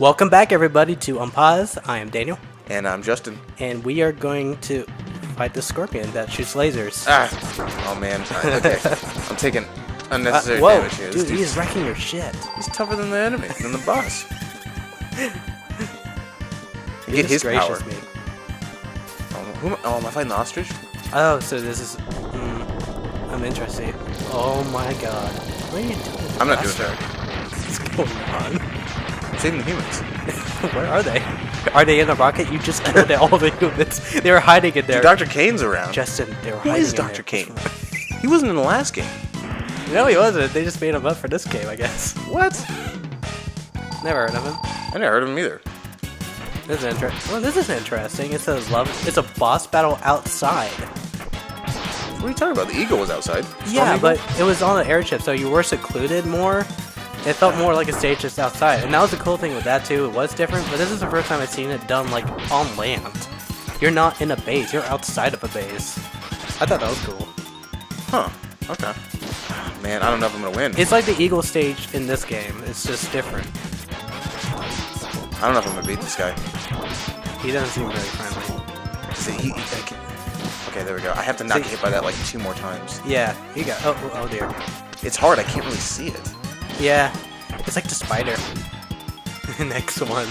Welcome back, everybody, to Unpause. I am Daniel. And I'm Justin. And we are going to fight the scorpion that shoots lasers. Oh man. Okay. I'm taking unnecessary whoa, damage here. Dude, he's wrecking your shit. He's tougher than the enemy, than the boss. You get his power. Me. Am I fighting the ostrich? Oh, so this is... I'm interested. Oh my god. What are you doing? I'm not doing that. What's going on? I'm saving the humans. Where are they? Are they in the rocket? You just killed all the humans. They were hiding in there. Dude, Dr. Kane's around. Justin, they were Who hiding is in Dr. there. Kane? He wasn't in the last game. No, he wasn't. They just made him up for this game, I guess. What? Never heard of him. I never heard of him either. This is interesting. Well, this is interesting. It says it's a boss battle outside. What are you talking about? The eagle was outside. Yeah, but it was on an airship, so you were secluded more. It felt more like a stage just outside. And that was the cool thing with that, too. It was different, but this is the first time I've seen it done, like, on land. You're not in a base. You're outside of a base. I thought that was cool. Huh. Okay. Man, I don't know if I'm going to win. It's like the eagle stage in this game. It's just different. I don't know if I'm going to beat this guy. He doesn't seem very friendly. See, okay, there we go. I have to not get hit by that, like, 2 more times. Yeah, you got... Oh, dear. It's hard. I can't really see it. Yeah, it's like the spider. Next one.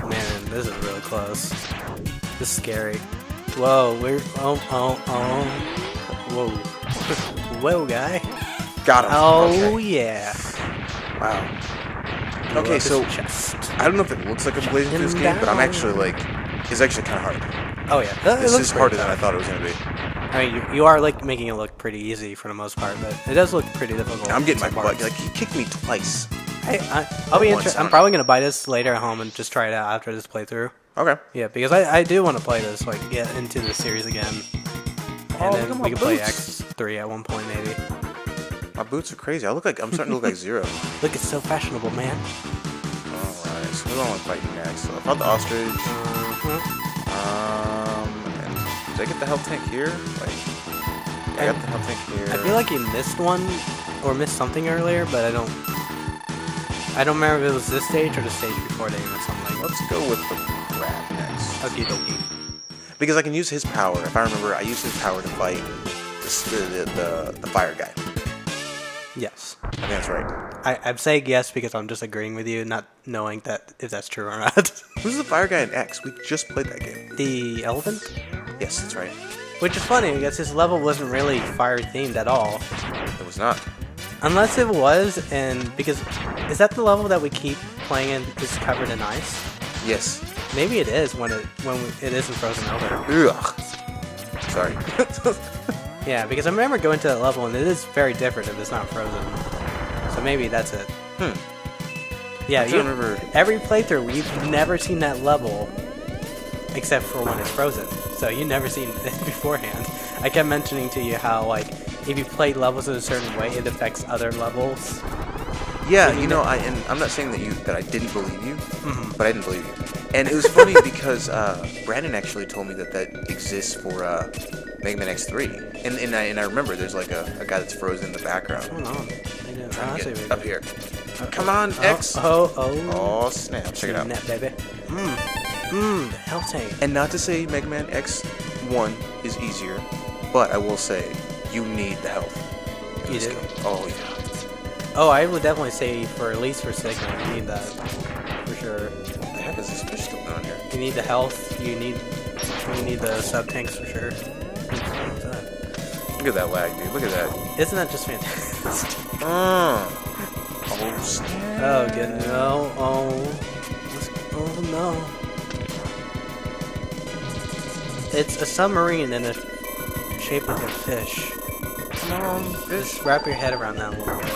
Man, this is really close. This is scary. Whoa, we're... Oh. Whoa. Whoa, guy. Got him. Oh, okay. yeah. Wow. Okay, so... I don't know if it looks like I'm blazing through this game, but I'm actually, like... It's actually kind of hard. Oh, yeah. This is harder than I thought it was going to be. I mean, you are, like, making it look pretty easy for the most part, but it does look pretty difficult. I'm getting my butt. Like, he kicked me twice. I'll be interested. I'm probably going to buy this later at home and just try it out after this playthrough. Okay. Yeah, because I do want to play this, so I can get into the series again. And then we can play X3 at one point, maybe. My boots are crazy. I'm starting to look like Zero. Look, it's so fashionable, man. Alright, so who do I want to fight next? So I fought the ostrich. Did I get the health tank here? Like, yeah, I got the health tank here. I feel like you missed one or missed something earlier, but I don't remember if it was this stage or the stage before they missed something. Let's go with the rat next. Okie dokie. Because I can use his power. If I remember, I used his power to fight the fire guy. Yes. I think that's right. I'm saying yes because I'm just agreeing with you, not knowing that if that's true or not. Who's the fire guy in X? We just played that game. The elephant? Yes, that's right. Which is funny because his level wasn't really fire themed at all. It was not. Unless it was, and because is that the level that we keep playing in is covered in ice? Yes. Maybe it is when it isn't frozen over. Ugh. Sorry. Yeah, because I remember going to that level and it is very different if it's not frozen. So maybe that's it. Yeah, I remember every playthrough you've never seen that level except for when it's frozen. So you've never seen it beforehand. I kept mentioning to you how, like, if you play levels in a certain way, it affects other levels. Yeah, you know, I'm not saying that I didn't believe you, but I didn't believe you. And it was funny because Brandon actually told me that exists for Mega Man X3. And I remember there's like a guy that's frozen in the background. Hold on. Trying to get up here. Come on, X! Oh, snap. Check it out. Snap, baby. The health tank. And not to say Mega Man X1 is easier, but I will say you need the health. You do? Oh, yeah. Oh, I would definitely say at least for Sigma, you need that. For sure. What the heck is this fish still down here? You need the health, you need the sub-tanks for sure. Look at that lag, dude. Look at that. Isn't that just fantastic? Oh, snap. Oh, good. No. Oh, no. It's a submarine in a shape like a fish. Come on, fish. Just wrap your head around that a little bit.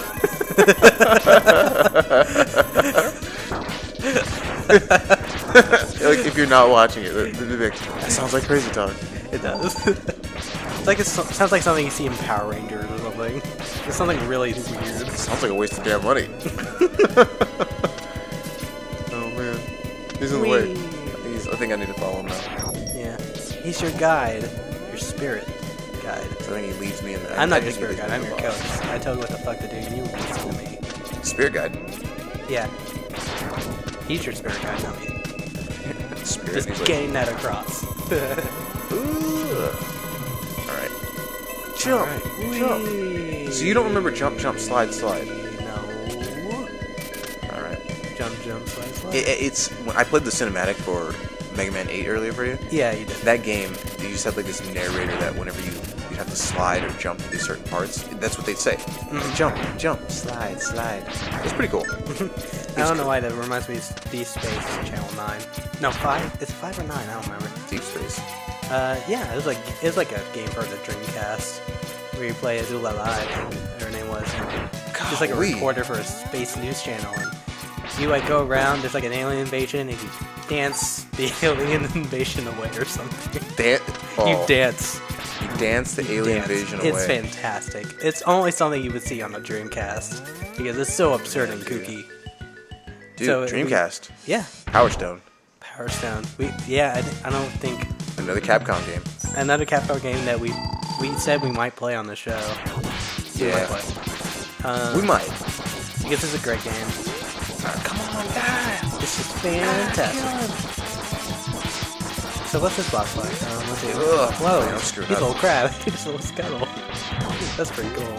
Like, if you're not watching it, that sounds like crazy talk. It does. It sounds like something you see in Power Rangers or something. It's something really weird. It sounds like a waste of damn money. Oh man, he's in the way. I think I need to follow him now. Yeah, he's your guide, your spirit guide. So I think he leads me in the... I'm not your spirit guide, I'm your coach. I tell you what the fuck to do, and you listen to me. Spirit guide? Yeah. He's your spirit guide, not me. Spirit. Just getting that across. Ooh. Alright. Jump! Alright. Jump! Whee! So you don't remember jump, jump, slide, slide? No. Alright. Jump, jump, slide, slide. It's when I played the cinematic for Mega Man 8 earlier for you. Yeah, you did. That game, you just had like this narrator that whenever you have to slide or jump to do certain parts, that's what they'd say. Jump, jump, slide, slide. It's pretty cool. I don't know why that reminds me of Deep Space Channel 9. No, 5? It's 5 or 9, I don't remember. Deep Space. Yeah, it was like a game for the Dreamcast where you play as Ulala, I think her name was. Just like a reporter for a space news channel. And you like go around, there's like an alien invasion, and you dance the alien invasion away or something. You dance. You dance the alien invasion away. It's fantastic. It's only something you would see on the Dreamcast because it's so absurd and kooky. Dude, So Dreamcast. Yeah. Power Stone. Power Stone. I don't think Another Capcom game. another Capcom game that we said we might play on the show. Yeah. We We might. because it's a great game. Come on, guys. This is fantastic. So what's this box like? Let's see. Ugh, Whoa, man, I'm screwed he's a up. little crab. He's a little scuttle. That's pretty cool.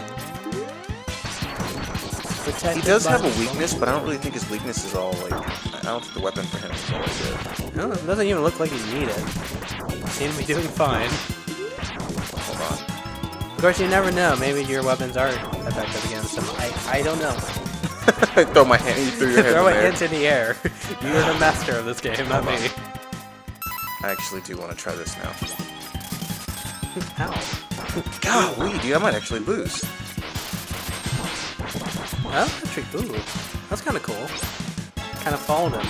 He does have a weakness, but I don't really think his weakness is all like. I don't think the weapon for him is all good. No, it doesn't even look like you need it. Seems to be doing fine. Hold on. Of course, you never know. Maybe your weapons are effective against him. I don't know. I throw my hand. You threw your hand Throw in it there. into the air. You're the master of this game, not me. I actually do want to try this now. Ow. Golly, dude, I might actually lose. Oh, actually, ooh, that's kind of cool. Kind of followed him.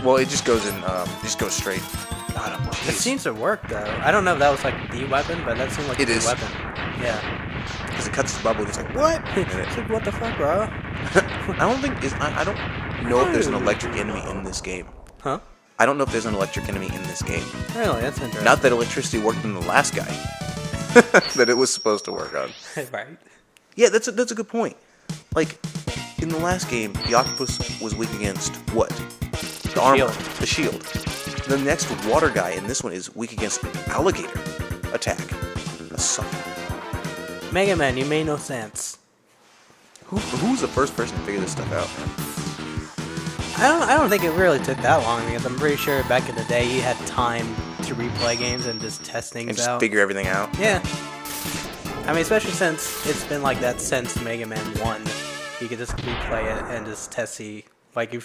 Well, it just goes in. Just goes straight. God, It jeez. seems to work though. I don't know if that was like the weapon, but that seemed like It the is. weapon. Yeah. Because it cuts his bubble. It's like what? It's like, what the fuck, bro? I don't think I don't know if there's an electric enemy in this game. Huh? I don't know if there's an electric enemy in this game. Really? That's interesting. Not that electricity worked in the last guy that it was supposed to work on. Right. Yeah, that's a good point. Like in the last game, the octopus was weak against what? The armor, the shield. The next water guy in this one is weak against an alligator attack. A sucker. Mega Man, you made no sense. Who's the first person to figure this stuff out, man? I don't think it really took that long because I'm pretty sure back in the day you had time to replay games and just test things And just out. figure everything out. Yeah. I mean, especially since it's been like that since Mega Man 1. You could just replay it and just test see. Like you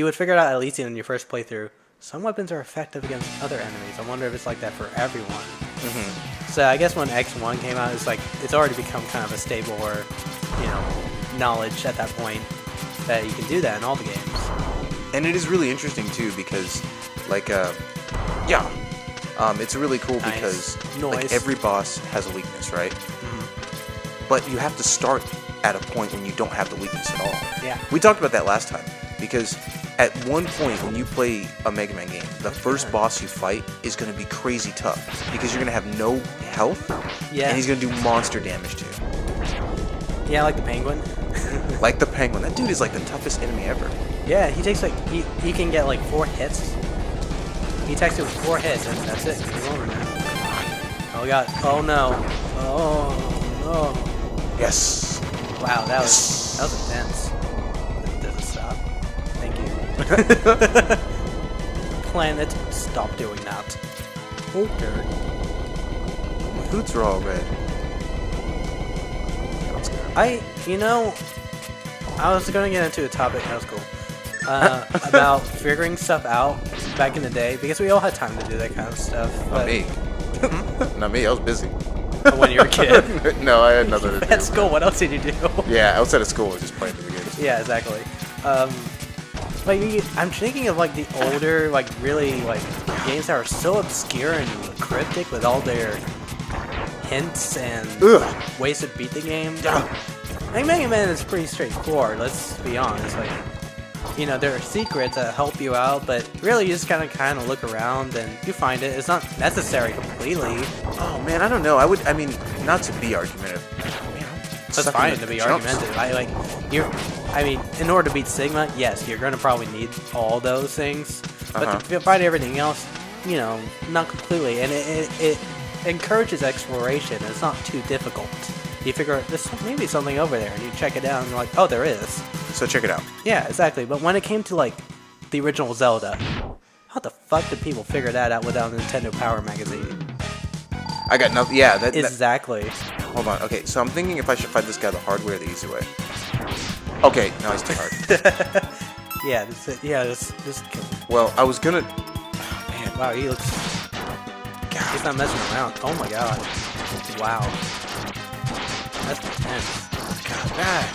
would figure it out at least in your first playthrough. Some weapons are effective against other enemies. I wonder if it's like that for everyone. Mm-hmm. So I guess when X1 came out, it's like it's already become kind of a stable or knowledge at that point that you can do that in all the games. And it is really interesting too because, like, it's really cool Nice. because Noise. like every boss has a weakness, right? Mm-hmm. But you have to start at a point when you don't have the weakness at all. Yeah. We talked about that last time because at one point when you play a Mega Man game, the first boss you fight is going to be crazy tough because you're going to have no health. Yeah. And he's going to do monster damage to you. Yeah, like the penguin. Like the penguin. That dude is like the toughest enemy ever. Yeah, he takes like he can get like 4 hits. He attacks you with 4 hits and that's it. He's over now. Oh god. Oh no. Oh no. Yes. Wow, that was intense. It doesn't stop. Thank you. Planet, stop doing that. Okay. My boots are all red. I was gonna get into a topic, that was cool, about figuring stuff out back in the day, because we all had time to do that kind of stuff. Not But me. Not me. I was busy. when you were a kid. No, I had nothing to do. At school, what else did you do? Yeah, outside of school, I was just playing video games. Yeah, exactly. I'm thinking of like the older, like really like games that are so obscure and cryptic with all their hints and ways to beat the game. Like Mega Man is pretty straightforward. Let's be honest. Like, there are secrets that help you out, but really you just kind of look around and you find it. It's not necessary completely. Oh man, I don't know. I mean, not to be argumentative. Man, That's fine to be argumentative. I mean, in order to beat Sigma, yes, you're gonna probably need all those things. But Uh-huh. to fight everything else, you know, not completely. And it encourages exploration. It's not too difficult. You figure there's maybe something over there, and you check it out, and you're like, oh, there is. So check it out. Yeah, exactly. But when it came to like the original Zelda, how the fuck did people figure that out without a Nintendo Power magazine? I got nothing. Yeah, that. Exactly. Hold on. Okay, so I'm thinking if I should fight this guy the hard way or the easy way. Okay, no, he's too hard. Yeah, just kill him. Well, I was gonna. Oh, man. Wow, he looks. He's not messing around. Oh my god. Wow. That's intense. God.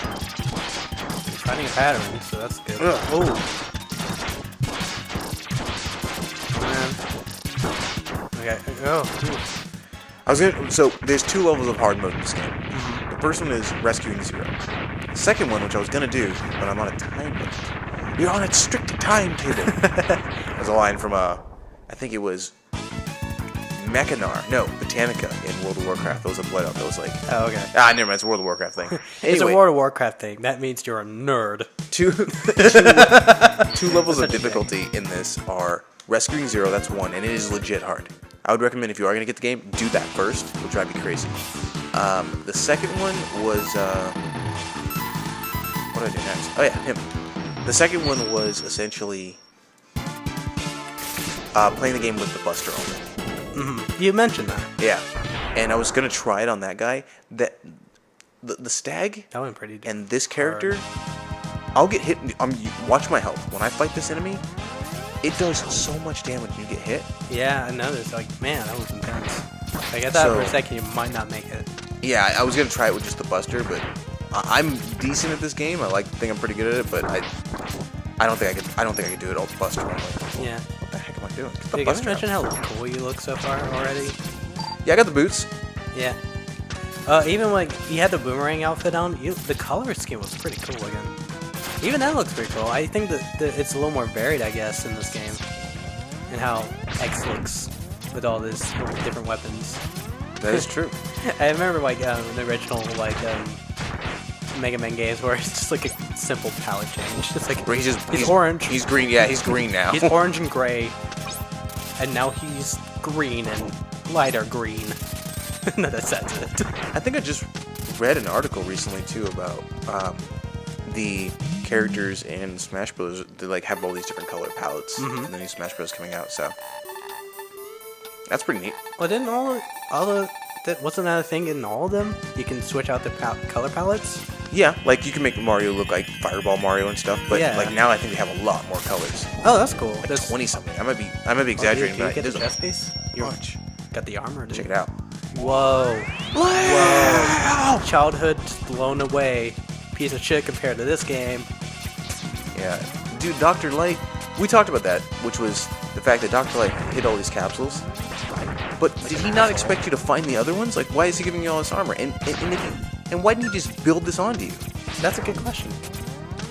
He's finding a pattern, so that's good. Ugh. Oh. Man. Okay. Oh. I was gonna. So there's 2 levels of hard mode in this game. The first one is rescuing Zero. The second one, which I was gonna do, but I'm on a time limit. You're on a strict timetable. There's a line from I think it was Botanica in World of Warcraft. That was a blood up. That was like. Oh, okay. Never mind. It's a World of Warcraft thing. It's a Anyway, World of Warcraft thing. That means you're a nerd. two levels of difficulty in this are rescuing Zero. That's 1, and it is legit hard. I would recommend if you are going to get the game, do that first. It'll drive you crazy. The second one was... what did I do next? Oh, yeah, him. The second one was essentially playing the game with the Buster only. You mentioned that. Yeah. And I was going to try it on that guy. The stag That went pretty deep. and this character, I'll get hit... watch my health. When I fight this enemy, it does so much damage when you get hit. Yeah, I noticed. Like, man, that was intense. Like, I thought for a second you might not make it. Yeah, I was gonna try it with just the Buster, but I'm decent at this game. I think I'm pretty good at it, but I don't think I could do it all with the Buster. I'm like, Yeah. what the heck am I doing? Get the Dude, can Buster you out. mention how cool you look so far already? Yeah, I got the boots. Yeah. Even like you had the boomerang outfit on, the color scheme was pretty cool again. Even that looks pretty cool. I think that it's a little more varied, I guess, in this game, and how X looks with all these different weapons. That is true. I remember like the original like Mega Man games where it's just like a simple palette change. It's like Where he's orange. He's green. Yeah, he's green now. He's orange and gray, and now he's green and lighter green. No, that's it. I think I just read an article recently too about the characters in Smash Bros. They like have all these different color palettes in the new Smash Bros. Coming out. So that's pretty neat. Well, didn't that wasn't that a thing in all of them? You can switch out the color palettes. Yeah, like you can make Mario look like Fireball Mario and stuff, but Yeah. like now I think they have a lot more colors. Oh, that's cool. Like That's 20 something. I might be exaggerating, Do you but get the there's a chest piece? You bunch. got the armor. Dude. Check it out. Whoa. Whoa. Childhood just blown away. Piece of shit compared to this game. Yeah, dude, Dr. Light. We talked about that, which was the fact that Dr. Light hid all these capsules. But did he not expect you to find the other ones? Like, why is he giving you all this armor? And why didn't he just build this onto you? That's a good question.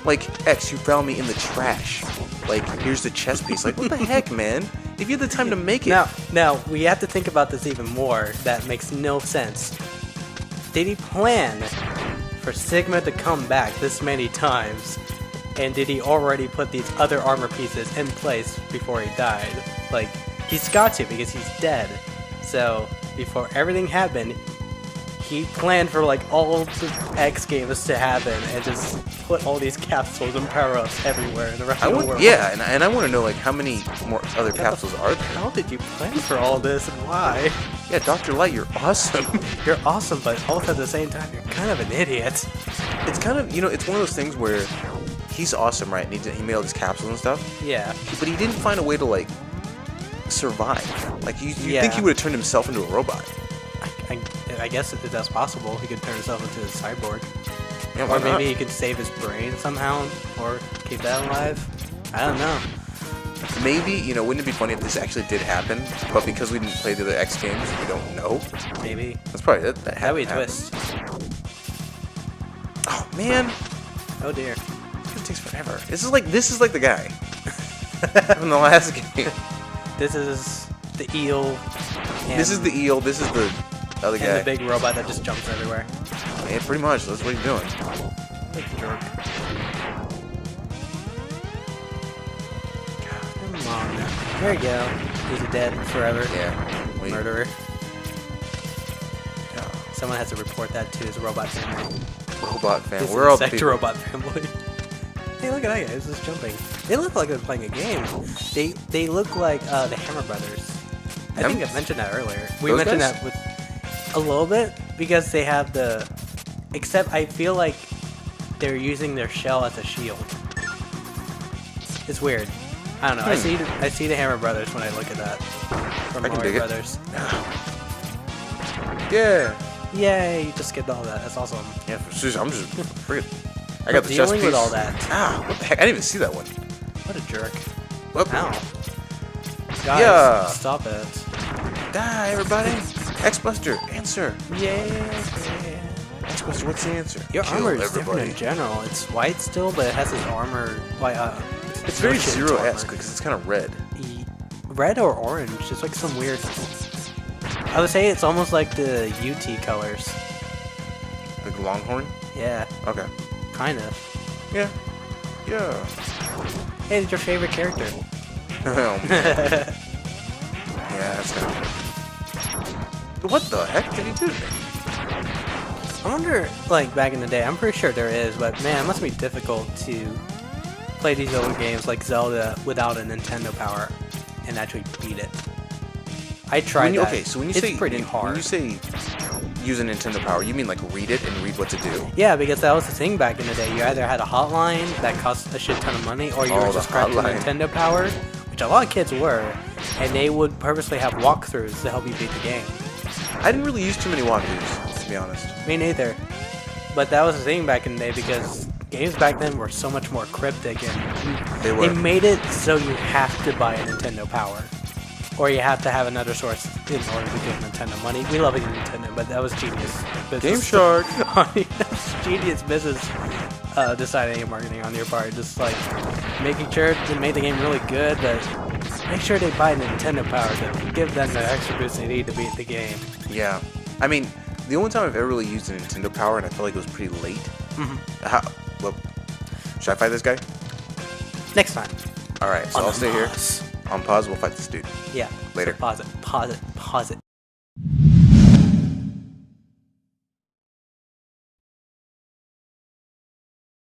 Like, X, you found me in the trash. Like, here's the chest piece. Like, what the heck, man? If you had the time to make it. Now, we have to think about this even more. That makes no sense. Did he plan for Sigma to come back this many times? And did he already put these other armor pieces in place before he died? Like, he's got to because he's dead. So, before everything happened, he planned for like all the X games to happen and just put all these capsules and power-ups everywhere in the rest of the world. Yeah, and I want to know, like, how many more other capsules are there? How did you plan for all this and why? Yeah, Dr. Light, you're awesome. You're awesome, but also at the same time, you're kind of an idiot. It's kind of, it's one of those things where he's awesome, right? And he made all these capsules and stuff. Yeah. But he didn't find a way to, like, survive. Like, you Yeah. think he would have turned himself into a robot. I guess if that's possible, he could turn himself into a cyborg. Yeah, why Or not? maybe he could save his brain somehow, or keep that alive. I don't know. Maybe, wouldn't it be funny if this actually did happen? But because we didn't play the other X games, we don't know. Maybe. That's probably that. That'd be a happened. twist. Oh man, Oh dear. it takes forever. This is like the guy from the last game. This is the eel. And, This is the eel. This is the other guy. and the big robot that just jumps everywhere. Yeah, pretty much. That's what he's doing. Like a jerk. Come on now. There you go. He's dead forever. Yeah. Wait. Murderer. Yeah. Someone has to report that to his robot family. Robot fan. His We're all insect people. robot family. Hey, look at that guy. He's just jumping. They look like they're playing a game. They look like the Hammer Brothers. I think I mentioned that earlier. We Those mentioned guys? that with a little bit because they have the. Except I feel like they're using their shell as a shield. It's weird. I don't know. I see the Hammer Brothers when I look at that. From I can Mario dig it. Brothers. Yeah. Yay! You just skipped all that. That's awesome. Yeah. Seriously, I'm just freaking. I got the chest Dealing piece. with all that. Ah, what the heck? I didn't even see that one. What a jerk. Whoop. Ow. Guys, Yeah. stop it. Die, everybody. X-Buster, answer. Yeah. X-Buster, what's the answer? Your Kill armor is everybody. different in general. It's white still, but it has its armor. It's very shit Zero-esque armor. because it's kind of red. Red or orange. It's like some weird. I would say it's almost like the UT colors. Like Longhorn? Yeah, Okay. kind of. Yeah. Yeah. Hey, it's your favorite character. Oh, man. Yeah, that's kind of. What the heck did he do? I wonder, like, back in the day, I'm pretty sure there is, but man, it must be difficult to play these old games like Zelda without a Nintendo Power and actually beat it. I tried that. Okay, so when you it's say pretty hard. when you say use a Nintendo Power, you mean like read it and read what to do? Yeah, because that was the thing back in the day. You either had a hotline that cost a shit ton of money, or you were the subscribed to hotline. Nintendo Power, which a lot of kids were, and they would purposely have walkthroughs to help you beat the game. I didn't really use too many walkthroughs, to be honest. Me neither. But that was the thing back in the day because games back then were so much more cryptic, and They were. they made it so you have to buy a Nintendo Power. Or you have to have another source in order to give Nintendo money. We love it in Nintendo, but that was genius business. Game Shark. That's genius business deciding and marketing on your part. Just like making sure to make the game really good, but make sure they buy Nintendo Power to give them the extra boost they need to beat the game. Yeah. I mean, the only time I've ever really used a Nintendo Power, and I felt like it was pretty late. Well, should I fight this guy? Next time. Alright, so I'll stay here. On pause, we'll fight this dude. Yeah. Later. Pause it. Pause it. Pause it.